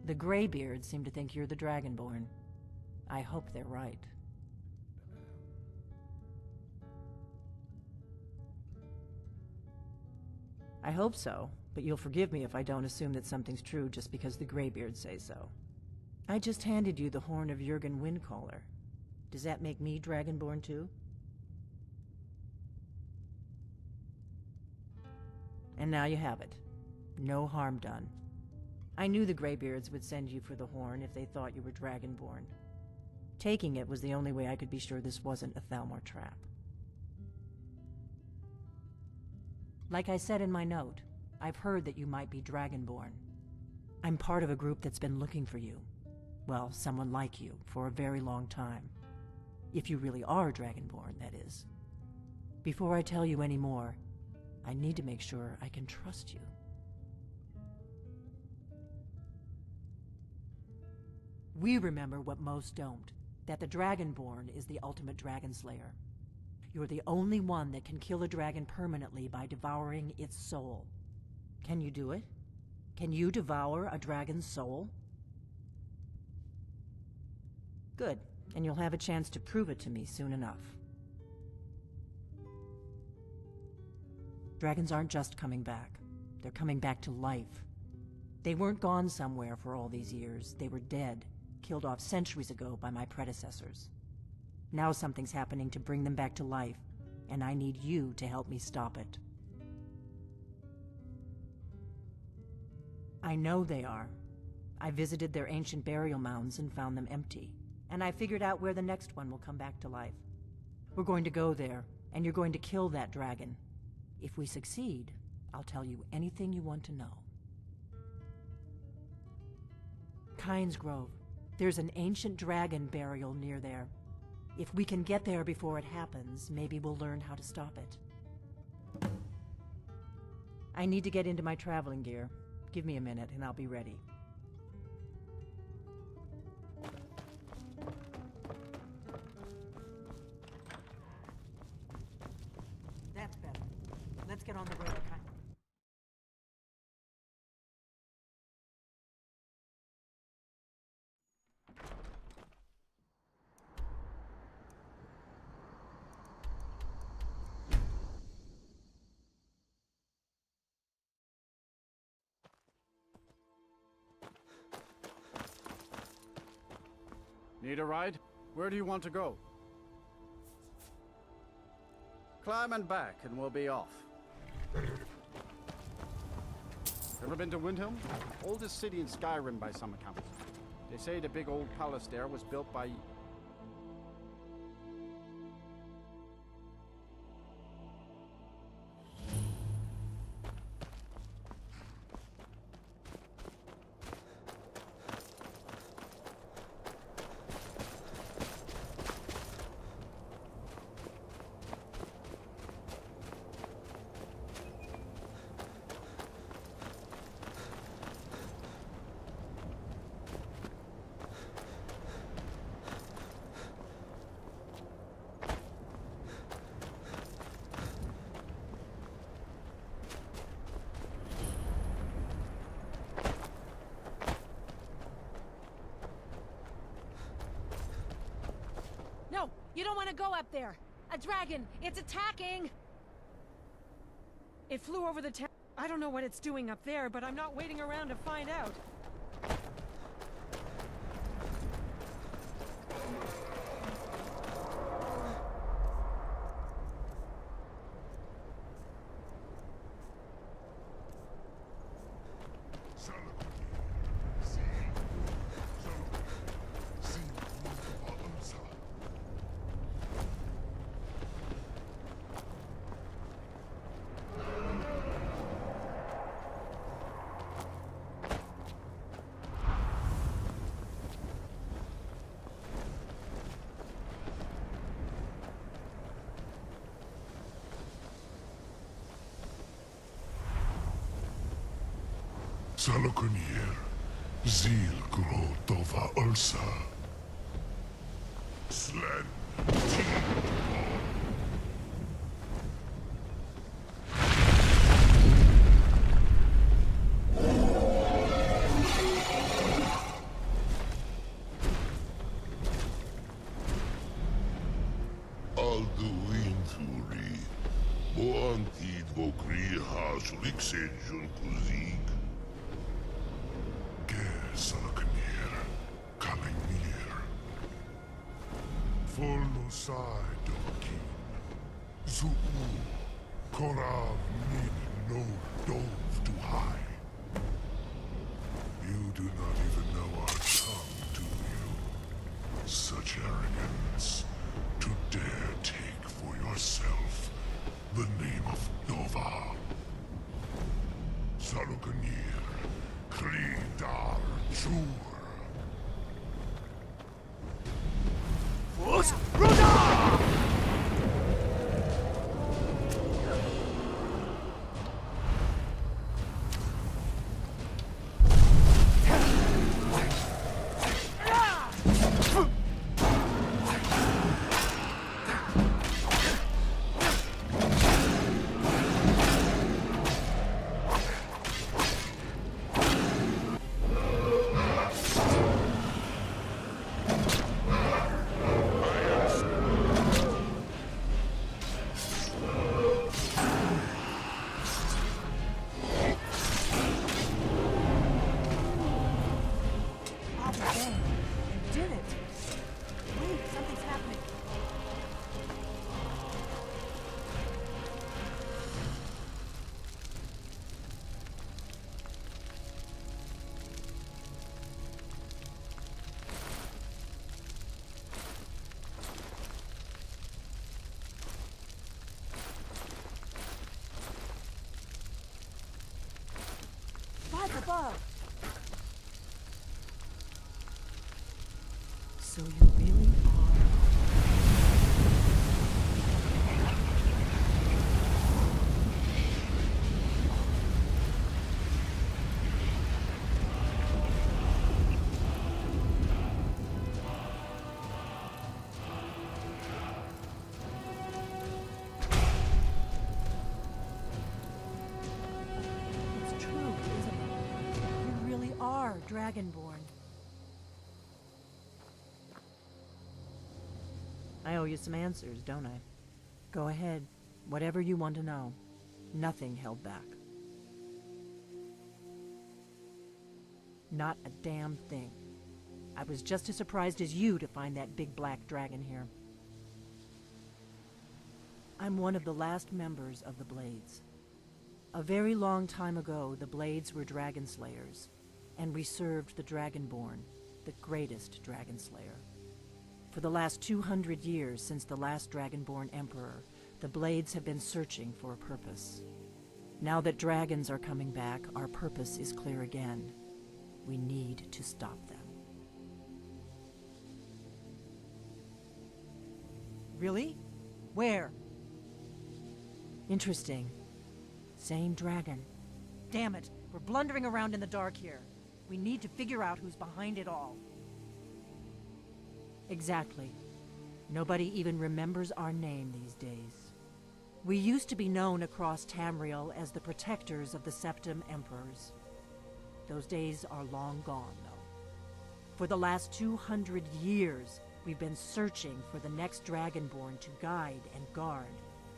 The Greybeards seem to think you're the Dragonborn. I hope they're right. I hope so, but you'll forgive me if I don't assume that something's true just because the Greybeards say so. I just handed you the horn of Jurgen Windcaller. Does that make me Dragonborn too? And now you have it. No harm done. I knew the Greybeards would send you for the horn if they thought you were Dragonborn. Taking it was the only way I could be sure this wasn't a Thalmor trap. Like I said in my note, I've heard that you might be Dragonborn. I'm part of a group that's been looking for you. Well, someone like you, for a very long time. If you really are Dragonborn, that is. Before I tell you any more, I need to make sure I can trust you. We remember what most don't, that the Dragonborn is the ultimate dragon slayer. You're the only one that can kill a dragon permanently by devouring its soul. Can you do it? Can you devour a dragon's soul? Good, and you'll have a chance to prove it to me soon enough. Dragons aren't just coming back. They're coming back to life. They weren't gone somewhere for all these years. They were dead, killed off centuries ago by my predecessors. Now something's happening to bring them back to life, and I need you to help me stop it. I know they are. I visited their ancient burial mounds and found them empty, and I figured out where the next one will come back to life. We're going to go there, and you're going to kill that dragon. If we succeed, I'll tell you anything you want to know. Kynes Grove. There's an ancient dragon burial near there. If we can get there before it happens, maybe we'll learn how to stop it. I need to get into my traveling gear. Give me a minute and I'll be ready. That's better. Let's get on the road. Need a ride? Where do you want to go? Climb and back and we'll be off. Ever been to Windhelm? Oldest city in Skyrim by some accounts. They say the big old palace there was built by... No, you don't want to go up there. A dragon, it's attacking! It flew over the town. I don't know what it's doing up there, but I'm not waiting around to find out. Salokunir, Zil Gro Dova Ulsa. Slen. Aldo Inturi. Boantid vokriha suliksenjon kuzig. Ger Salakanir, Kalimir. Folosai Dokin. Zuu, Korav Nin no Dove to high. You do not even know our tongue, do you? Such arrogance, to dare take for yourself the name of Nova. Salukanir, Kridar Jur. Above. So you really are. It's true, isn't it? You really are Dragonborn. I owe you some answers, don't I? Go ahead. Whatever you want to know. Nothing held back. Not a damn thing. I was just as surprised as you to find that big black dragon here. I'm one of the last members of the Blades. A very long time ago, the Blades were dragon slayers, and we served the Dragonborn, the greatest dragon slayer. For the last 200 years since the last Dragonborn Emperor, the Blades have been searching for a purpose. Now that dragons are coming back, our purpose is clear again. We need to stop them. Really? Where? Interesting. Same dragon. Damn it, we're blundering around in the dark here. We need to figure out who's behind it all. Exactly. Nobody even remembers our name these days. We used to be known across Tamriel as the protectors of the Septim Emperors. Those days are long gone, though. For the last 200 years, we've been searching for the next Dragonborn to guide and guard,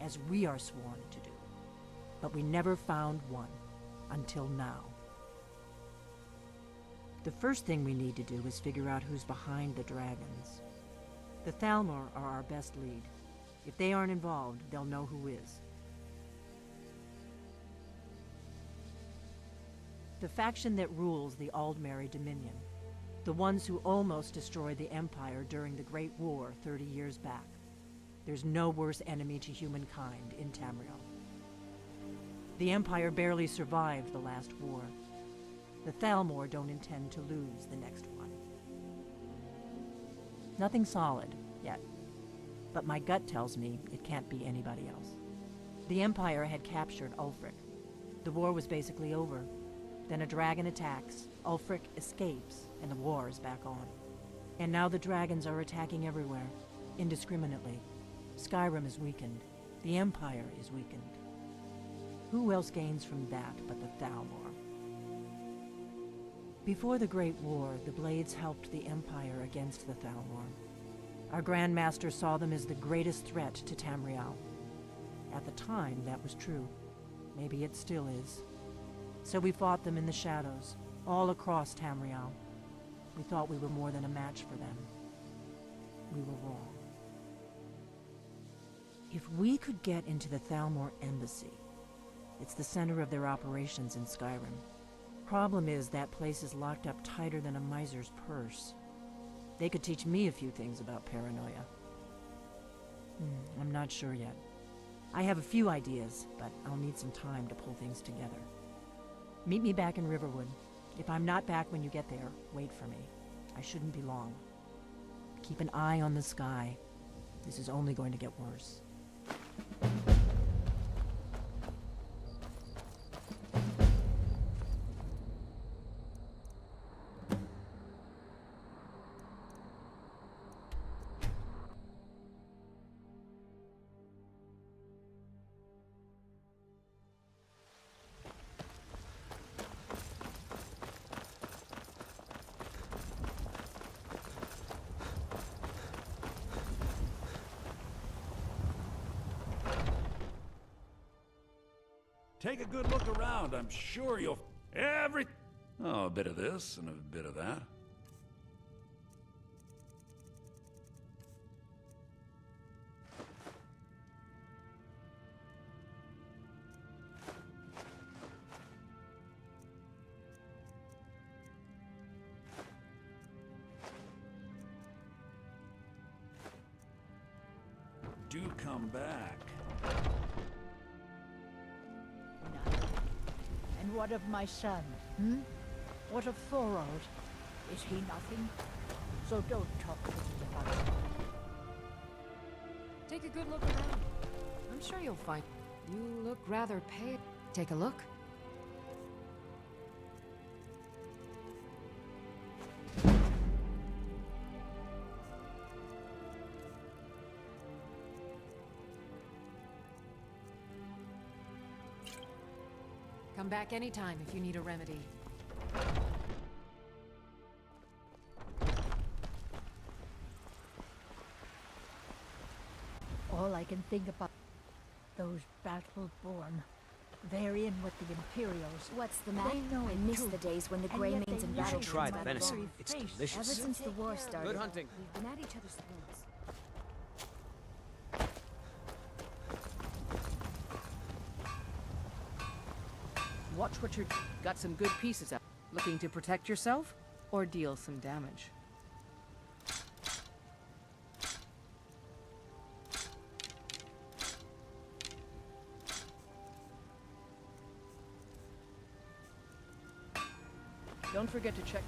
as we are sworn to do. But we never found one, until now. The first thing we need to do is figure out who's behind the dragons. The Thalmor are our best lead. If they aren't involved, they'll know who is. The faction that rules the Aldmeri Dominion. The ones who almost destroyed the Empire during the Great War 30 years back. There's no worse enemy to humankind in Tamriel. The Empire barely survived the last war. The Thalmor don't intend to lose the next one. Nothing solid, yet. But my gut tells me it can't be anybody else. The Empire had captured Ulfric. The war was basically over. Then a dragon attacks, Ulfric escapes, and the war is back on. And now the dragons are attacking everywhere, indiscriminately. Skyrim is weakened. The Empire is weakened. Who else gains from that but the Thalmor? Before the Great War, the Blades helped the Empire against the Thalmor. Our Grand Master saw them as the greatest threat to Tamriel. At the time, that was true. Maybe it still is. So we fought them in the shadows, all across Tamriel. We thought we were more than a match for them. We were wrong. If we could get into the Thalmor Embassy, it's the center of their operations in Skyrim. Problem is, that place is locked up tighter than a miser's purse. They could teach me a few things about paranoia. I'm not sure yet. I have a few ideas, but I'll need some time to pull things together. Meet me back in Riverwood. If I'm not back when you get there, wait for me. I shouldn't be long. Keep an eye on the sky. This is only going to get worse. Take a good look around. I'm sure you'll... Oh, a bit of this and a bit of that. Do come back. And what of my son, What of Thorold? Is he nothing? So don't talk to me about him. Take a good look around. I'm sure you'll find... You look rather pale. Take a look. Come back anytime if you need a remedy. All I can think about those battle-born. They're in with the Imperials. What's the matter? They know I it miss too. the days when the And Grey yet Mains they and know battle it. my venison. very It's face. delicious. Ever since the war started, Good hunting. we've been at each other's throats. Watch what you're... Got some good pieces up. Looking to protect yourself or deal some damage? Don't forget to check...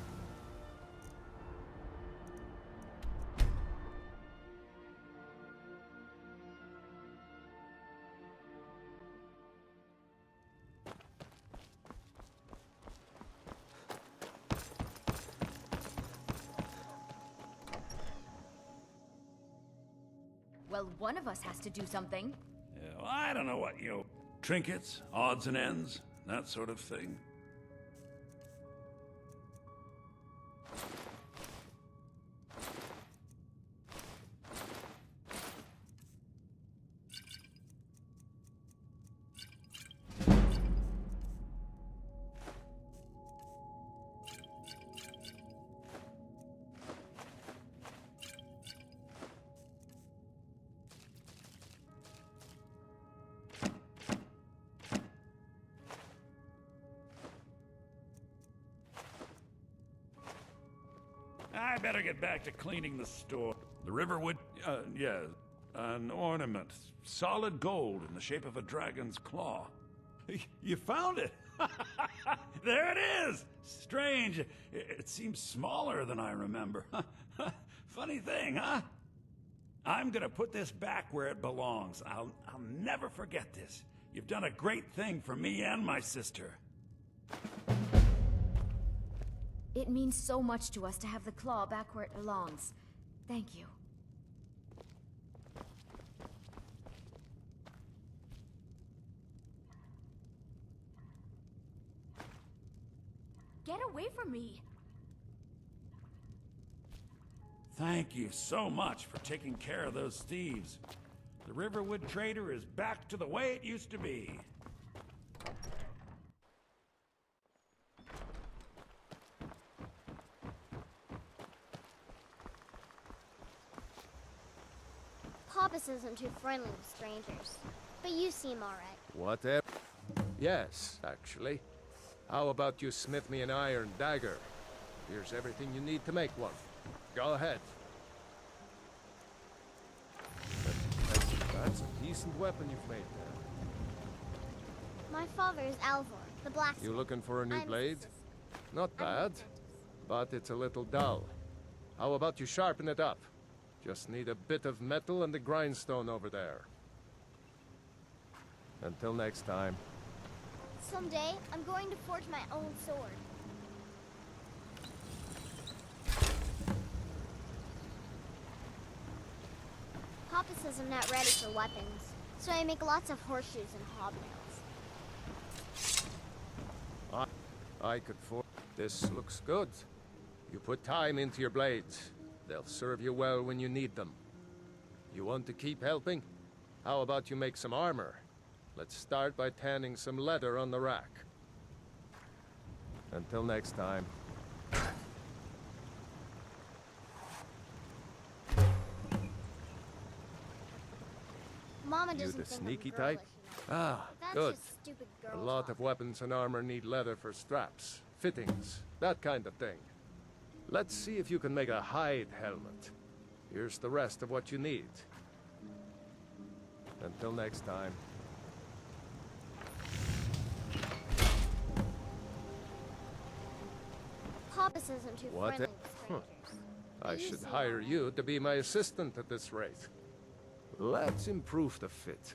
Well, one of us has to do something. Yeah, well, I don't know what, trinkets, odds and ends, that sort of thing. I better get back to cleaning the store. The Riverwood, yeah, an ornament. Solid gold in the shape of a dragon's claw. You found it! There it is! Strange. It seems smaller than I remember. Funny thing, huh? I'm gonna put this back where it belongs. I'll never forget this. You've done a great thing for me and my sister. It means so much to us to have the claw back where it belongs. Thank you. Get away from me! Thank you so much for taking care of those thieves. The Riverwood Trader is back to the way it used to be. Papas isn't too friendly with strangers, but you seem alright. Whatever. Yes, actually. How about you smith me an iron dagger? Here's everything you need to make one. Go ahead. That's a decent weapon you've made there. My father is Alvor, the blacksmith. You looking for a new I'm his blade? assistant. Not I'm an bad, apprentice. but it's a little dull. How about you sharpen it up? Just need a bit of metal and the grindstone over there. Until next time. Someday, I'm going to forge my own sword. Papa says I'm not ready for weapons, so I make lots of horseshoes and hobnails. I could for. This looks good. You put time into your blades. They'll serve you well when you need them. You want to keep helping? How about you make some armor? Let's start by tanning some leather on the rack. Until next time. Mama You doesn't the think sneaky I'm girlish type? enough. Ah, That's good. just stupid girl A lot talk. of weapons and armor need leather for straps, fittings, that kind of thing. Let's see if you can make a hide helmet. Here's the rest of what you need. Until next time. Papa says I'm too What friendly a- with Huh. strangers. I You should seem hire alright. you to be my assistant at this rate. Let's improve the fit.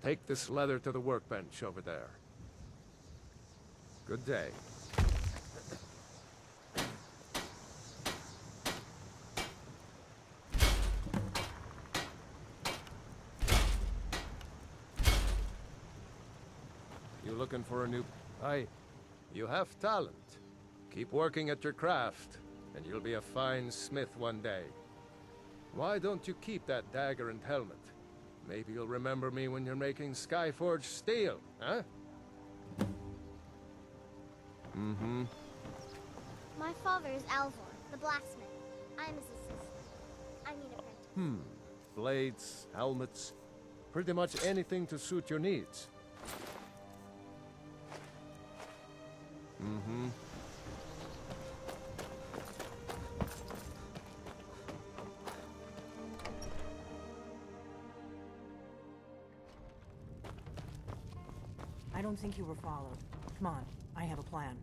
Take this leather to the workbench over there. Good day. You looking for a new... You have talent. Keep working at your craft, and you'll be a fine smith one day. Why don't you keep that dagger and helmet? Maybe you'll remember me when you're making Skyforge steel, huh? Mm-hmm. My father is Alvor, the blacksmith. I'm his assistant. I mean apprentice. Blades, helmets, pretty much anything to suit your needs. Mm-hmm. I don't think you were followed. Come on, I have a plan.